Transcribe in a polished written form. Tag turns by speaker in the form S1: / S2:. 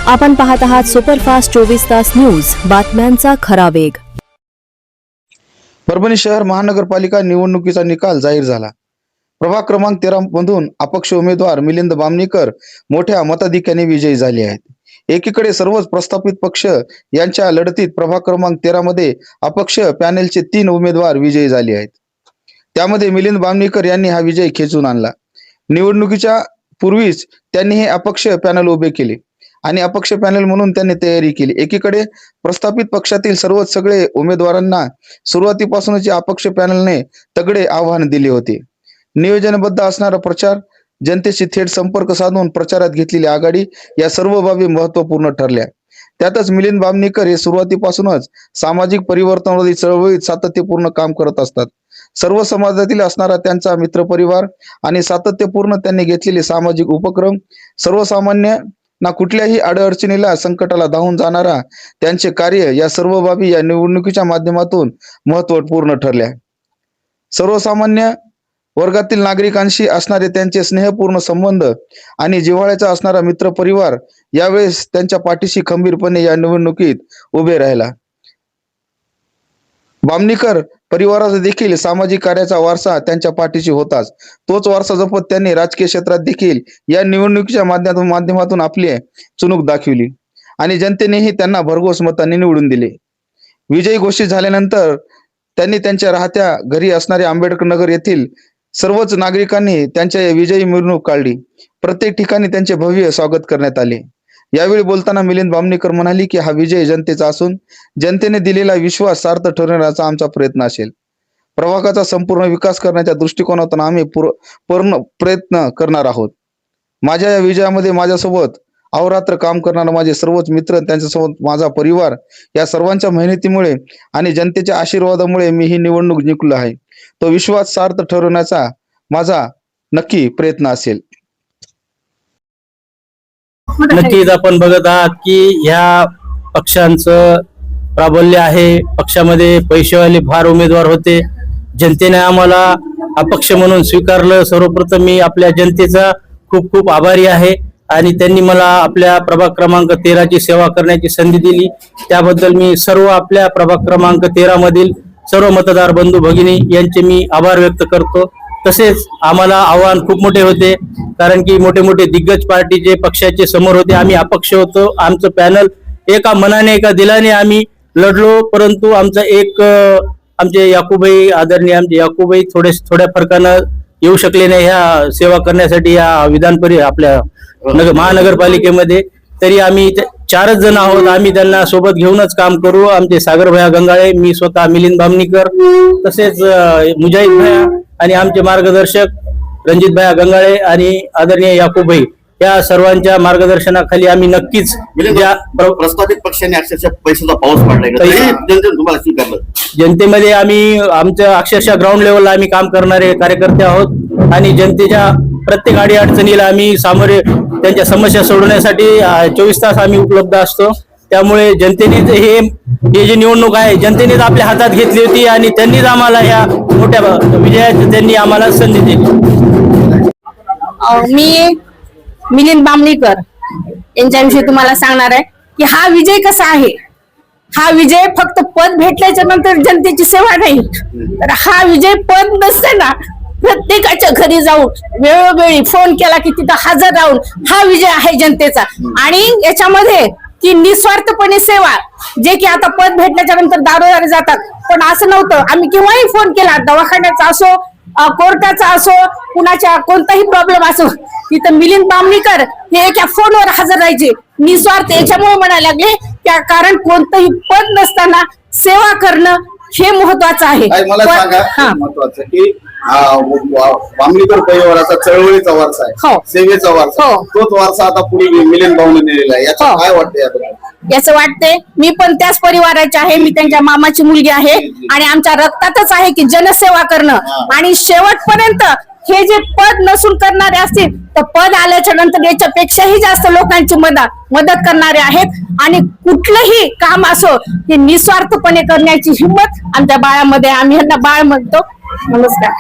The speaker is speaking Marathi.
S1: आपण पाहत आहात सुपरफास्ट 24 तास न्यूज, बातम्यांचा खरा वेग।
S2: परभणी शहर महानगरपालिका निवडणुकीचा निकाल जाहीर झाला। प्रभाग क्रमांक 13 मधून अपक्ष उमेदवार मिलिंद बामणीकर मोठ्या मताधिक्याने विजयी झाले आहेत। एकीकडे सर्वच प्रस्थापित पक्ष यांच्या लढतीत प्रभाग क्रमांक 13 मध्ये अपक्ष पॅनेलचे 3 उमेदवार विजयी झाले आहेत। त्यामध्ये मिलिंद बामणीकर यांनी हा विजय खेचून आणला। निवडणुकीच्या पूर्वीच त्यांनी हे अपक्ष पॅनल उभे केले आणि अपक्ष पॅनल म्हणून त्यांनी तयारी केली। एकीकडे प्रस्थापित पक्षातील सगळे उमेदवारांना सुरुवातीपासूनच अपक्ष पॅनलने तगडे आव्हान दिले होते। नियोजनबद्ध असणारा प्रचार, जनतेशी थेट संपर्क साधून प्रचारात घेतलेली आघाडी या सर्व बाबी महत्त्वपूर्ण ठरल्या। त्यातच मिलिंद बामणीकर हे सुरुवातीपासूनच सामाजिक परिवर्तनवादी चळवळीत सातत्यपूर्ण काम करत असतात। सर्व समाजातील असणारा त्यांचा मित्रपरिवार आणि सातत्यपूर्ण त्यांनी घेतलेले सामाजिक उपक्रम, सर्वसामान्य ना कुठल्याही अडचणीला संकटाला धावून जाणारा त्यांचे कार्य या सर्व बाबी या निवडणुकीच्या माध्यमातून महत्त्वपूर्ण ठरल्या। सर्वसामान्य वर्गातील नागरिकांशी असणारे त्यांचे स्नेहपूर्ण संबंध आणि जिव्हाळ्याचा असणारा मित्रपरिवार यावेळेस त्यांच्या पाठीशी खंबीरपणे या निवडणुकीत उभे राहिला। बामणीकर परिवाराचा देखील सामाजिक कार्याचा वारसा त्यांच्या पाठीशी होताच। तोच वारसा जपत त्यांनी राजकीय क्षेत्रात देखील या निवडणुकीच्या माध्यमातून आपली चुणूक दाखवली आणि जनतेनेही त्यांना भरघोस मतांनी निवडून दिले। विजयी घोषित झाल्यानंतर त्यांनी त्यांच्या राहत्या घरी असणारे आंबेडकर नगर येथील सर्वच नागरिकांनी त्यांच्या विजयी मिरवणूक काढली। प्रत्येक ठिकाणी त्यांचे भव्य स्वागत करण्यात आले। यावेळी बोलताना मिलिंद बामणीकर म्हणाली की हा विजय जनतेचा असून जनतेने दिलेला विश्वास सार्थ ठरवण्याचा आमचा प्रयत्न असेल। प्रभागाचा संपूर्ण विकास करण्याच्या दृष्टिकोनातून आम्ही पूर्ण प्रयत्न करणार आहोत। माझ्या या विजयामध्ये माझ्यासोबत अहोरात्र काम करणारे माझे सर्वच मित्र, त्यांच्यासोबत माझा परिवार या सर्वांच्या मेहनतीमुळे आणि जनतेच्या आशीर्वादामुळे मी ही निवडणूक जिंकलो आहे। तो विश्वास सार्थ ठरवण्याचा माझा नक्की प्रयत्न असेल।
S3: नक्कीच आपण बघत आहात की ह्या पक्षांचं प्राबल्य आहे। पक्षामध्ये पैसेवाले फार उमेदवार होते, जनतेने आम्हाला अपक्ष म्हणून स्वीकारलं। सर्वप्रथम मी आपल्या जनतेचा खूप खूप आभारी आहे आणि त्यांनी मला आपल्या प्रभाग क्रमांक 13 ची सेवा करण्याची संधी दिली। त्याबद्दल मी सर्व आपल्या प्रभाग क्रमांक 13 मधील सर्व मतदार बंधू भगिनी यांचे मी आभार व्यक्त करतो। तसेच आम्हाला आव्हान खूप मोठे होते, कारण की मोठे मोठे दिग्गज पार्टीचे पक्षाचे समोर होते। आम्ही अपक्ष होतो, आमचं पॅनल एका मनाने एका दिलाने आम्ही लढलो, परंतु आमचे याकूबाई, आदरणीय आमचे याकूबाई थोड्या फरकानं येऊ शकले नाही ह्या सेवा करण्यासाठी या आपल्या महानगरपालिकेमध्ये। तरी आम्ही 4च जण आहोत, आम्ही त्यांना सोबत घेऊनच काम करू। आमचे सागर भैया गंगाळे, मी स्वतः मिलिंद बामणीकर, तसेच मुजाहिद भैया आणि आमचे मार्गदर्शक रणजित भैया गंगाळे आणि आदरणीय याकूब भाई या सर्वांच्या मार्गदर्शनाखाली आम्ही नक्कीच
S4: प्रस्थापित पक्षाने अक्षरशः पैशाचा पाऊस पडलाय, तुम्हाला स्वीकारलं।
S3: जनतेमध्ये आम्ही आमच्या अक्षरशः ग्राउंड लेवलला आम्ही काम करणारे कार्यकर्ते आहोत आणि जनतेच्या प्रत्येक अडचणीला आम्ही सामोरे त्यांच्या समस्या सोडवण्यासाठी 24 तास आम्ही उपलब्ध असतो। त्यामुळे जनतेने हे जी निवडणूक आहे जनतेनेच आपल्या हातात घेतली होती आणि त्यांनीच आम्हाला या मोठ्या विजयाची त्यांनी आम्हाला संधी दिली।
S5: मी मिलिंद बामणीकर यांच्याविषयी तुम्हाला सांगणार आहे की हा विजय कसा आहे। हा विजय फक्त पद भेटल्याच्या नंतर जनतेची सेवा नाही, तर हा विजय पद नसताना प्रत्येकाच्या घरी जाऊन वेळोवेळी फोन केला की तिथं हजर राहून हा विजय आहे जनतेचा। आणि याच्यामध्ये की निस्वार्थपणे सेवा, जे की आता पद भेटल्याच्या नंतर दारोदारी जातात, पण असं नव्हतं। आम्ही केव्हाही फोन केला, दवाखान्याचा असो, कोर्टाचा असो, कुणाच्या कोणताही प्रॉब्लेम असो, तिथं मिलिंद बामणीकर हे एका फोनवर हजर राहायचे निस्वार्थ। याच्यामुळे म्हणायला लागले कारण कोणतंही पद नसताना सेवा करणं हे महत्वाचं आहे।
S4: मला सांगा, महत्वाचं की बामणीकर परिवाराचा चळवळीचा वारसा आहे, सेवेचा वारसा, तोच वारसा आता पुढे मिलिंद भाऊने नेलेला आहे। याचं काय वाटतंय?
S5: याचं वाटतंय, मी पण त्याच परिवाराचे आहे, मी त्यांच्या मामाची मुलगी आहे आणि आमच्या रक्तातच आहे की जनसेवा करणं आणि शेवटपर्यंत हे जे पद नसून करणारे असतील तर पद आल्याच्या नंतर याच्यापेक्षाही जास्त लोकांची मदत करणारे आहेत आणि कुठलंही काम असो हे निस्वार्थपणे करण्याची हिंमत आमच्या बाळामध्ये, आम्ही यांना बाळ म्हणतो। नमस्कार।